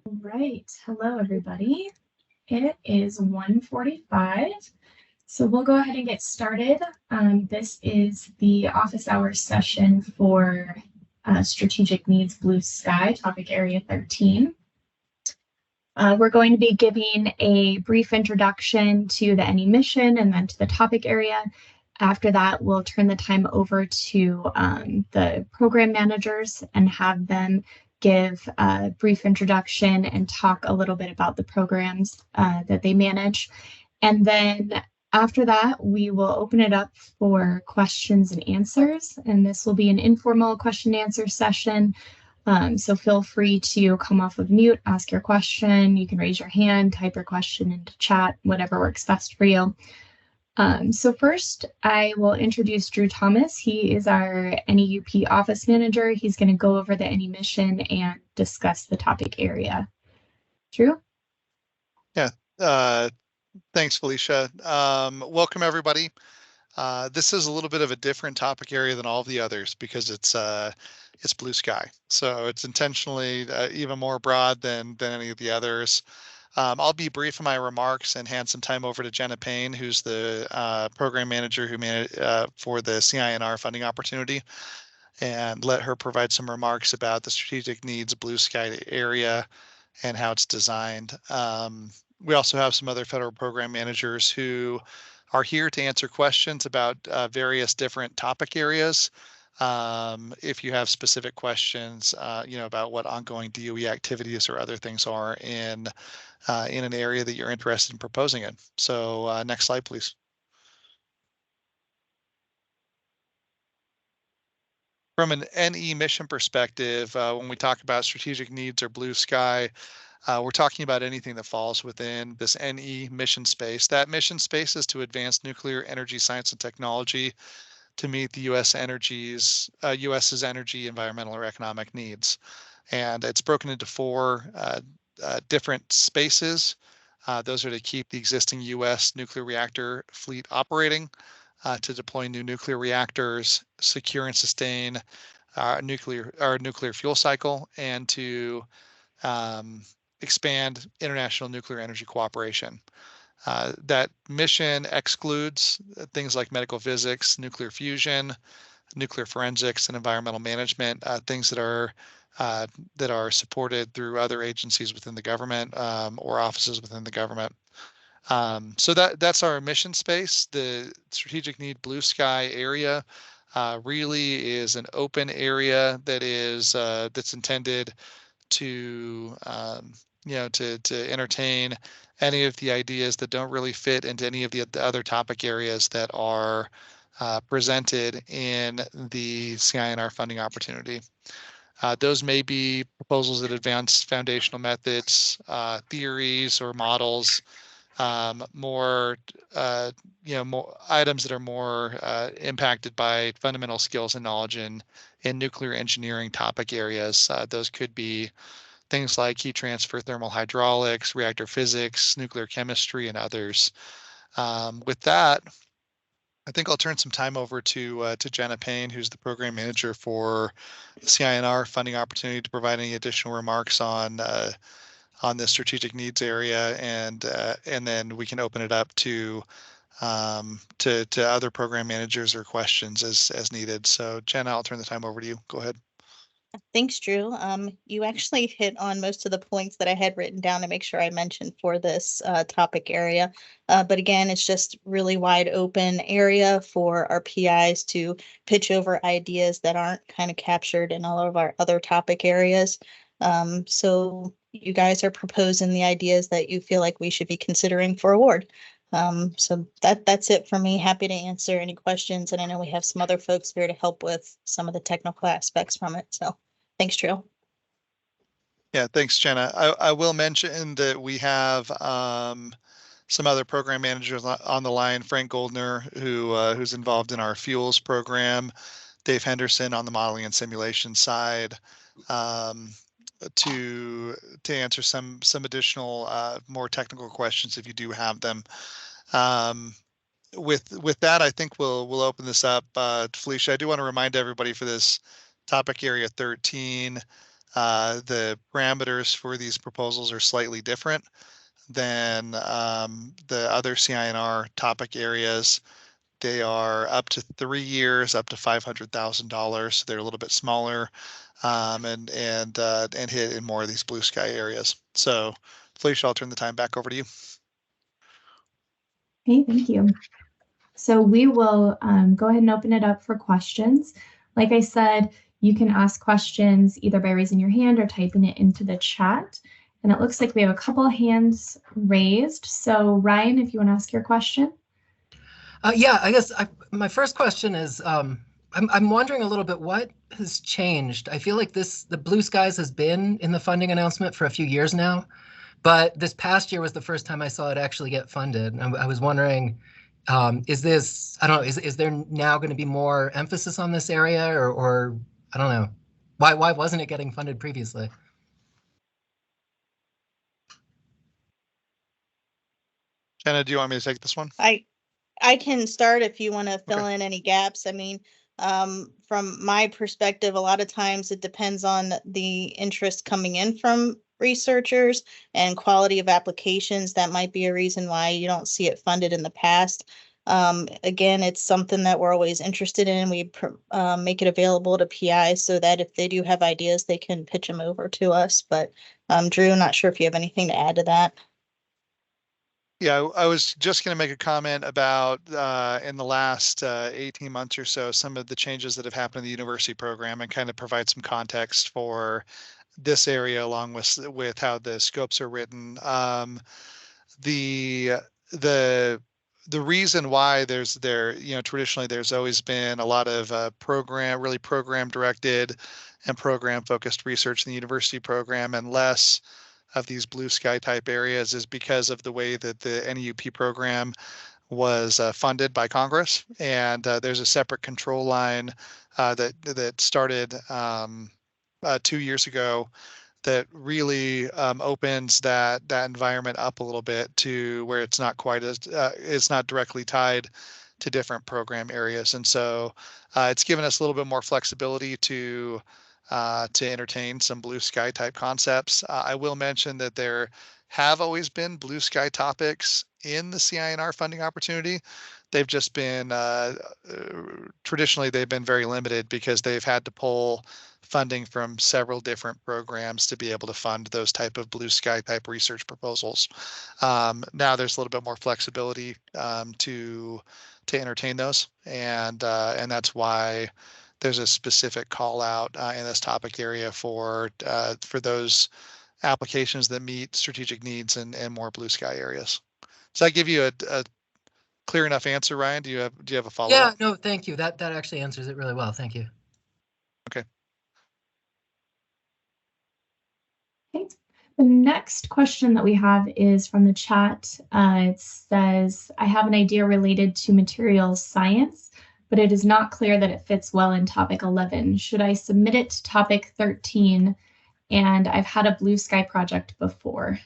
Right. Hello, everybody. It is 1:45, so we'll go ahead and get started. This is the office hours session for Strategic Needs Blue Sky, topic area 13. We're going to be giving a brief introduction to the NE mission and then to the topic area. After that, we'll turn the time over to the program managers and have them give a brief introduction and talk a little bit about the programs that they manage. And then after that, we will open it up for questions and answers. And this will be an informal question and answer session. So feel free to come off of mute, ask your question. You can raise your hand, type your question into chat, whatever works best for you. So first, I will introduce Drew Thomas. He is our NEUP office manager. He's going to go over the NE mission and discuss the topic area. Drew? Yeah, thanks, Felicia. Welcome, everybody. This is a little bit of a different topic area than all of the others because it's blue sky. So it's intentionally even more broad than any of the others. I'll be brief in my remarks and hand some time over to Jenna Payne, who's the program manager who for the CINR funding opportunity, and let her provide some remarks about the strategic needs blue sky area and how it's designed. We also have some other federal program managers who are here to answer questions about various different topic areas. If you have specific questions, about what ongoing DOE activities or other things are in an area that you're interested in proposing in. So next slide, please. From an NE mission perspective, when we talk about strategic needs or blue sky, we're talking about anything that falls within this NE mission space. That mission space is to advance nuclear energy science and technology to meet the US's energy, environmental, or economic needs. And it's broken into four different spaces. Those are to keep the existing US nuclear reactor fleet operating, to deploy new nuclear reactors, secure and sustain our nuclear fuel cycle, and to expand international nuclear energy cooperation. That mission excludes things like medical physics, nuclear fusion, nuclear forensics, and environmental management, things that are supported through other agencies within the government or offices within the government. So that's our mission space. The strategic need blue sky area really is an open area that is that's intended to to entertain any of the ideas that don't really fit into any of the other topic areas that are presented in the CINR funding opportunity. Those may be proposals that advance foundational methods, theories, or models, more items that are more impacted by fundamental skills and knowledge in nuclear engineering topic areas. Those could be things like heat transfer, thermal hydraulics, reactor physics, nuclear chemistry, and others. With that, I think I'll turn some time over to Jenna Payne, who's the program manager for CINR funding opportunity, to provide any additional remarks on the strategic needs area, and then we can open it up to other program managers or questions as needed. So Jenna, I'll turn the time over to you. Go ahead. Thanks, Drew. You actually hit on most of the points that I had written down to make sure I mentioned for this topic area. But again, it's just really wide open area for our PIs to pitch over ideas that aren't kind of captured in all of our other topic areas. So you guys are proposing the ideas that you feel like we should be considering for award. So that's it for me. Happy to answer any questions. And I know we have some other folks here to help with some of the technical aspects from it. So thanks, Drew. Yeah, thanks, Jenna. I will mention that we have some other program managers on the line. Frank Goldner, who's involved in our fuels program, Dave Henderson on the modeling and simulation side, to answer some additional more technical questions if you do have them. With that, I think we'll open this up. Felicia, I do want to remind everybody for this topic area 13. The parameters for these proposals are slightly different than the other CINR topic areas. They are up to 3 years, up to $500,000. So they're a little bit smaller, and hit in more of these blue sky areas. So, Felicia, I'll turn the time back over to you. Okay, thank you. So we will go ahead and open it up for questions. Like I said, you can ask questions either by raising your hand or typing it into the chat. And it looks like we have a couple of hands raised. So Ryan, if you want to ask your question. Yeah, I guess my first question is, I'm wondering a little bit what has changed. I feel like the Blue Skies has been in the funding announcement for a few years now, but this past year was the first time I saw it actually get funded. I was wondering, is this, I don't know, is there now going to be more emphasis on this area, or I don't know, why wasn't it getting funded previously? Jenna, do you want me to take this one? I can start if you want to fill Okay. in any gaps. I mean, from my perspective, a lot of times it depends on the interest coming in from researchers and quality of applications. That might be a reason why you don't see it funded in the past. Again, it's something that we're always interested in. We make it available to PI so that if they do have ideas, they can pitch them over to us. But Drew, not sure if you have anything to add to that. Yeah, I was just going to make a comment about in the last 18 months or so, some of the changes that have happened in the university program, and kind of provide some context for this area along with how the scopes are written. The reason why traditionally there's always been a lot of program directed and program focused research in the university program, and less of these blue sky type areas, is because of the way that the NEUP program was funded by Congress. And there's a separate control line that started 2 years ago that really opens that environment up a little bit to where it's not quite as it's not directly tied to different program areas. And so it's given us a little bit more flexibility to entertain some blue sky type concepts. I will mention that there have always been blue sky topics in the CINR funding opportunity. They've just been traditionally they've been very limited because they've had to pull funding from several different programs to be able to fund those type of blue sky type research proposals. Now there's a little bit more flexibility to entertain those, and that's why there's a specific call out in this topic area for those applications that meet strategic needs and more blue sky areas. Does that give you a clear enough answer, Ryan? Do you have a follow-up? Yeah, no, thank you. That actually answers it really well. Thank you. Okay. Okay. The next question that we have is from the chat. It says, I have an idea related to materials science, but it is not clear that it fits well in topic 11. Should I submit it to topic 13? And I've had a blue sky project before.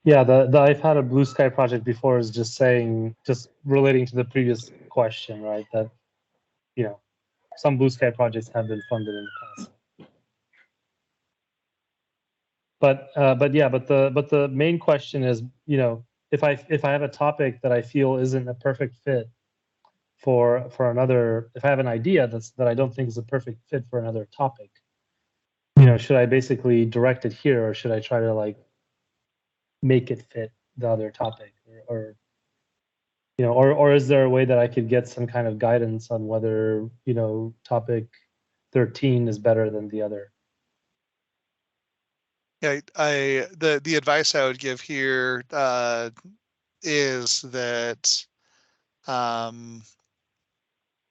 Yeah, the I've had a blue sky project before is just relating to the previous question, right? That, some blue sky projects have been funded in the past. But the main question is, if I have a topic that I feel isn't a perfect fit for another, if I have an idea that I don't think is a perfect fit for another topic, should I basically direct it here, or should I try to make it fit the other topic, or is there a way that I could get some kind of guidance on whether topic 13 is better than the other? Yeah, the advice I would give here is that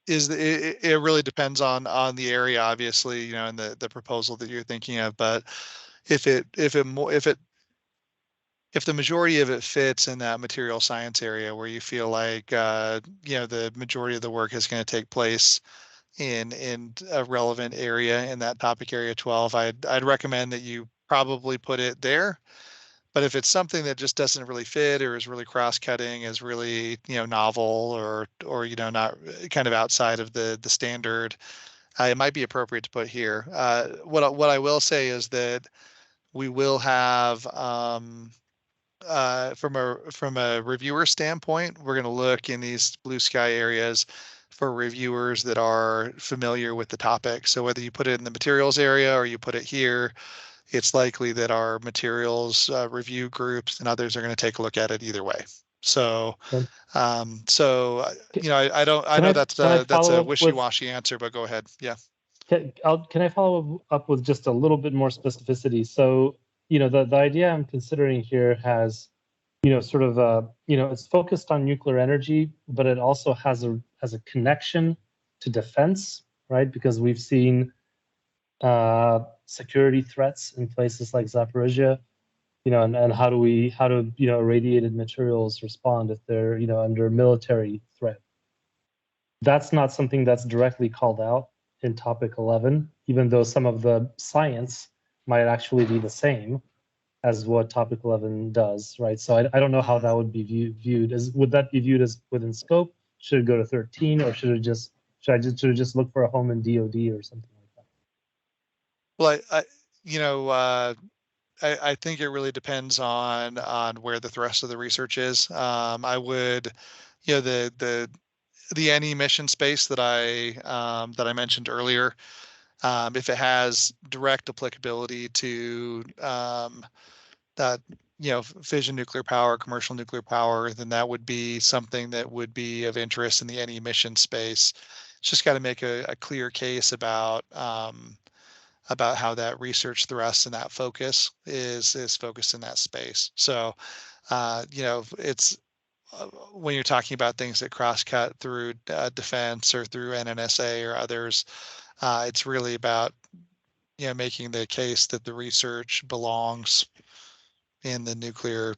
it really depends on the area, obviously, and the proposal that you're thinking of. But if the majority of it fits in that material science area where you feel like the majority of the work is going to take place in a relevant area in that topic area 12, I'd recommend that you probably put it there. But if it's something that just doesn't really fit, or is really cross-cutting, is really novel, or not kind of outside of the standard, it might be appropriate to put here. What I will say is that we will have from a reviewer standpoint, we're going to look in these blue sky areas for reviewers that are familiar with the topic. So whether you put it in the materials area or you put it here, it's likely that our materials review groups and others are going to take a look at it either way. So, Okay. you know, I don't, I Can know I- that's can I a follow up with- wishy-washy answer, but go ahead. Yeah. Can I follow up with just a little bit more specificity? So, you know, the idea I'm considering here has, you know, sort of you know, it's focused on nuclear energy, but it also has a connection to defense, right? Because we've seen security threats in places like Zaporizhia, you know, and how do you know, irradiated materials respond if they're, you know, under military threat? That's not something that's directly called out in topic 11, even though some of the science might actually be the same as what topic 11 does, right? So I don't know how that would be viewed. Would that be viewed as within scope? Should it go to 13, or should I just look for a home in DoD or something like that? Well, you know, I think it really depends on where the thrust of the research is. I would, you know, the NE mission space that I mentioned earlier, if it has direct applicability to that, you know, fission nuclear power, commercial nuclear power, then that would be something that would be of interest in the NE mission space. It's just got to make a clear case about how that research thrust and that focus is focused in that space. So, you know, it's when you're talking about things that cross-cut through defense or through NNSA or others, it's really about, you know, making the case that the research belongs in the nuclear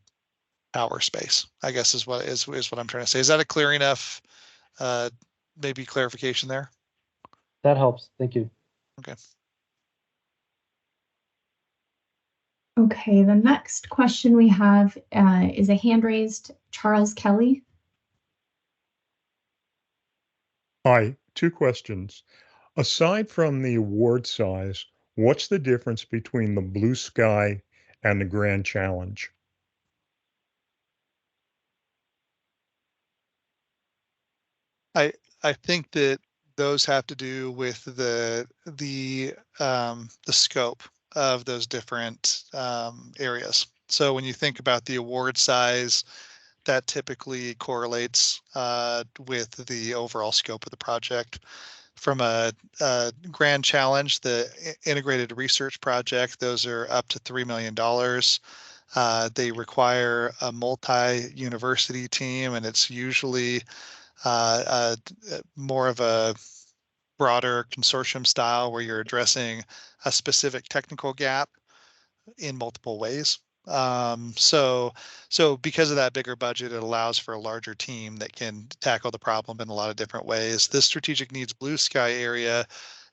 power space, I guess is what I'm trying to say. Is that a clear enough, maybe clarification there? That helps. Thank you. Okay. Okay, the next question we have is a hand raised Charles Kelly. Hi, two questions. Aside from the award size, what's the difference between the Blue Sky and the Grand Challenge? I think that those have to do with the scope of those different areas. So when you think about the award size, that typically correlates with the overall scope of the project. From a Grand Challenge, the integrated research project, those are up to $3 million. They require a multi-university team, and it's usually more of a broader consortium style where you're addressing a specific technical gap in multiple ways. So because of that bigger budget, it allows for a larger team that can tackle the problem in a lot of different ways. This strategic needs blue sky area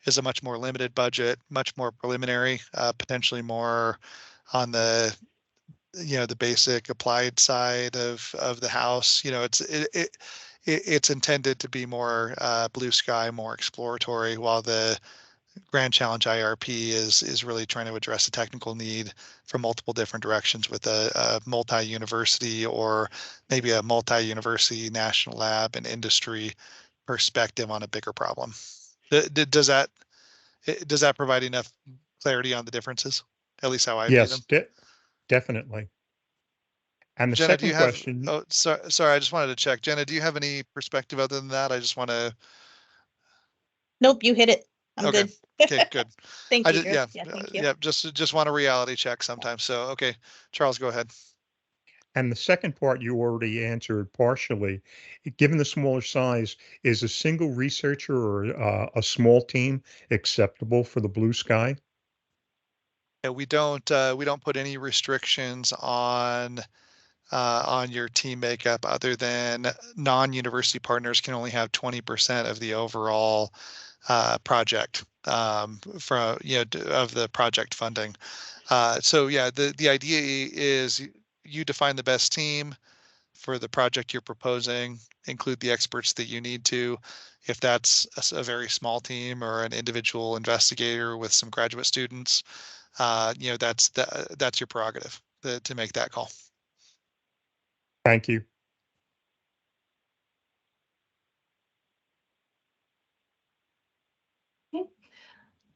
is a much more limited budget, much more preliminary, potentially more on the, you know, the basic applied side of the house. You know, it's intended to be more blue sky, more exploratory, while the Grand Challenge IRP is really trying to address a technical need from multiple different directions with a multi-university or maybe a multi-university national lab and industry perspective on a bigger problem. Does that provide enough clarity on the differences? At least how I view them. Yes, definitely. And the Jenna, do second you have, question, oh, sorry, I just wanted to check. Jenna, do you have any perspective other than that? I just want to, Nope, you hit it. I'm Okay. good. okay, good. Thank I you, did, Drew. yeah, Thank you. yeah, just want a reality check sometimes. So, okay, Charles, go ahead. and the second part you already answered partially. Given the smaller size, is a single researcher or a small team acceptable for the Blue Sky? Yeah, we don't put any restrictions on your team makeup other than non-university partners can only have 20% of the overall project from, you know, of the project funding. So yeah, the idea is you define the best team for the project you're proposing, include the experts that you need to. If that's a very small team or an individual investigator with some graduate students, you know, that's your prerogative to make that call. Thank you. Okay.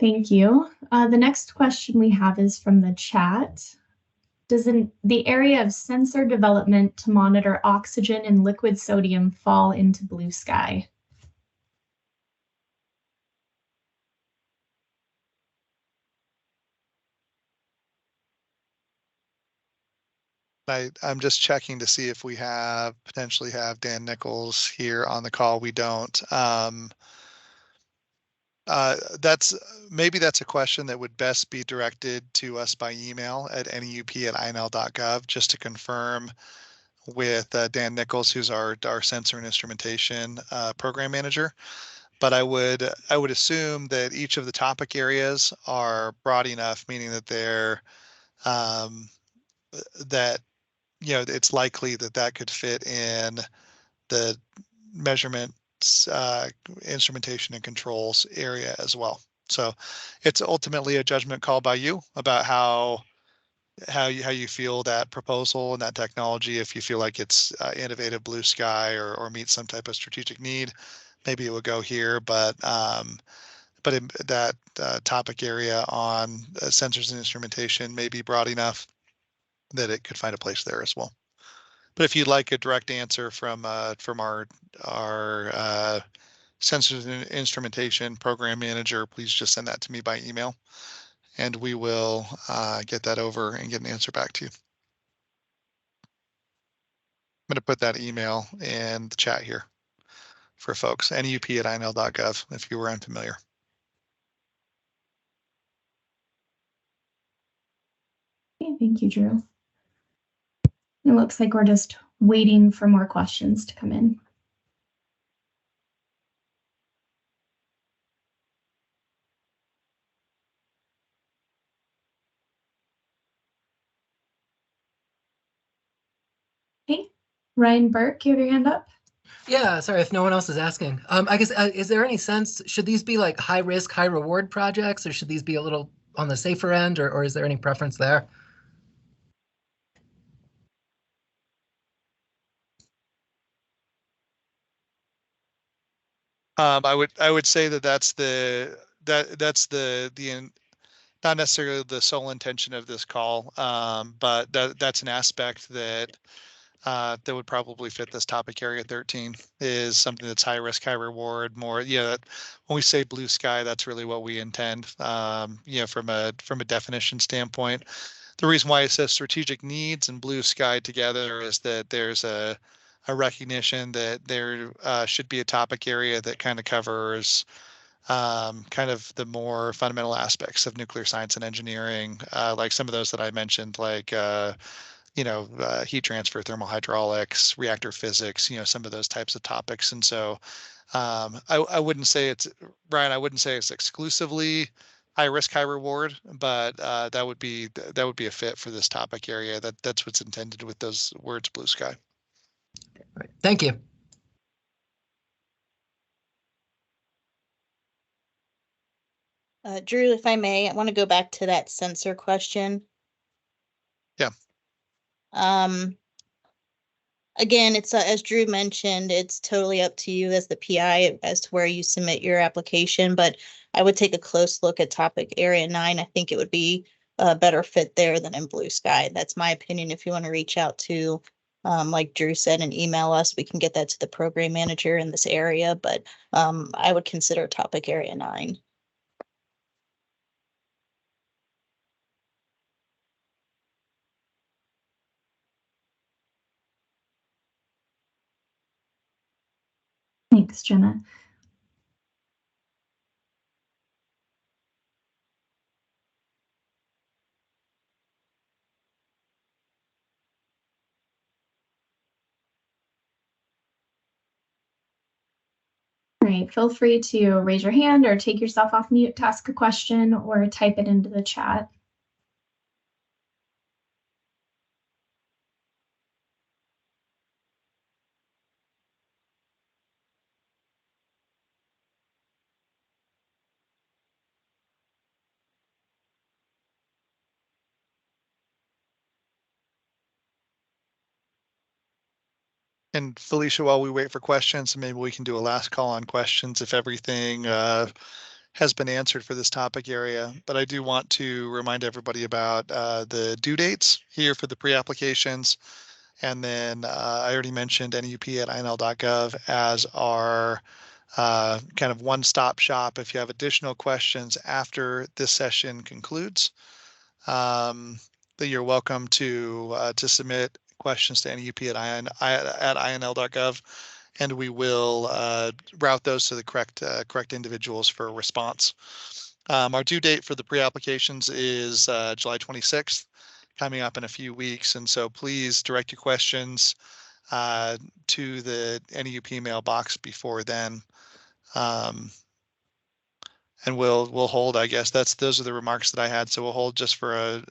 Thank you. The next question we have is from the chat. Does the area of sensor development to monitor oxygen and liquid sodium fall into Blue Sky? I'm just checking to see if we potentially have Dan Nichols here on the call. We don't. Maybe that's a question that would best be directed to us by email at neup@inl.gov, just to confirm with Dan Nichols, who's our sensor and instrumentation program manager. But I would assume that each of the topic areas are broad enough, meaning that they're that, you know, it's likely that could fit in the measurement, instrumentation and controls area as well. So it's ultimately a judgment call by you about how you feel that proposal and that technology. If you feel like it's innovative, blue sky, or meets some type of strategic need, maybe it would go here. But in that topic area on sensors and instrumentation may be broad enough that it could find a place there as well. But if you'd like a direct answer from our sensors and instrumentation program manager, please just send that to me by email, and we will get that over and get an answer back to you. I'm going to put that email in the chat here for folks, neup@inl.gov, if you were unfamiliar. Okay, thank you, Drew. It looks like we're just waiting for more questions to come in. Okay, Ryan Burke, you have your hand up? Yeah, sorry if no one else is asking. I guess, is there any sense, should these be like high risk, high reward projects, or should these be a little on the safer end, or is there any preference there? I would say that's not necessarily the sole intention of this call, but that's an aspect that would probably fit this topic area 13, is something that's high risk, high reward. More, yeah. When we say blue sky, that's really what we intend. You know, from a definition standpoint, the reason why it says strategic needs and blue sky together is that there's a recognition that there should be a topic area that kind of covers kind of the more fundamental aspects of nuclear science and engineering, like some of those that I mentioned, like you know, heat transfer, thermal hydraulics, reactor physics, you know, some of those types of topics. And so I wouldn't say it's, Brian, I wouldn't say it's exclusively high risk, high reward, but that would be a fit for this topic area. That's what's intended with those words, blue sky. Right. Thank you. Drew, if I may, I want to go back to that sensor question. Yeah. Again, it's as Drew mentioned, it's totally up to you as the PI as to where you submit your application, but I would take a close look at topic area 9. I think it would be a better fit there than in blue sky. That's my opinion. If you want to reach out to, like Drew said, and email us, we can get that to the program manager in this area, but I would consider topic area 9. Thanks, Jenna. All right, feel free to raise your hand or take yourself off mute to ask a question or type it into the chat. And Felicia, while we wait for questions, maybe we can do a last call on questions if everything has been answered for this topic area. But I do want to remind everybody about the due dates here for the pre-applications. And then I already mentioned NEUP@inl.gov as our kind of one-stop shop if you have additional questions after this session concludes. That you're welcome to submit questions to NEUP@inl.gov, and we will route those to the correct individuals for a response. Our due date for the pre-applications is July 26th, coming up in a few weeks, and so please direct your questions to the NEUP mailbox before then. And we'll hold, I guess those are the remarks that I had. So we'll hold just for a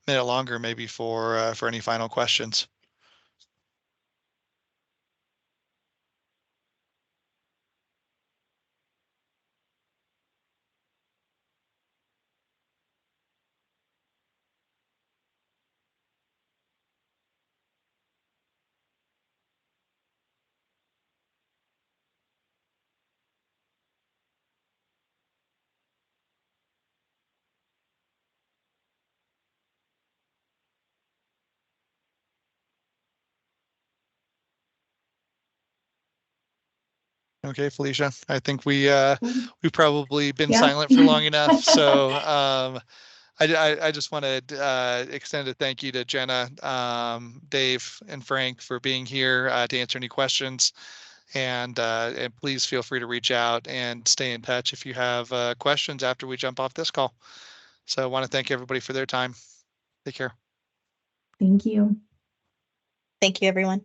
minute longer, maybe for any final questions. Okay, Felicia, I think we've probably been Yeah. silent for long enough. So I just want to extend a thank you to Jenna, Dave, and Frank for being here to answer any questions. And please feel free to reach out and stay in touch if you have questions after we jump off this call. So I want to thank everybody for their time. Take care. Thank you. Thank you, everyone.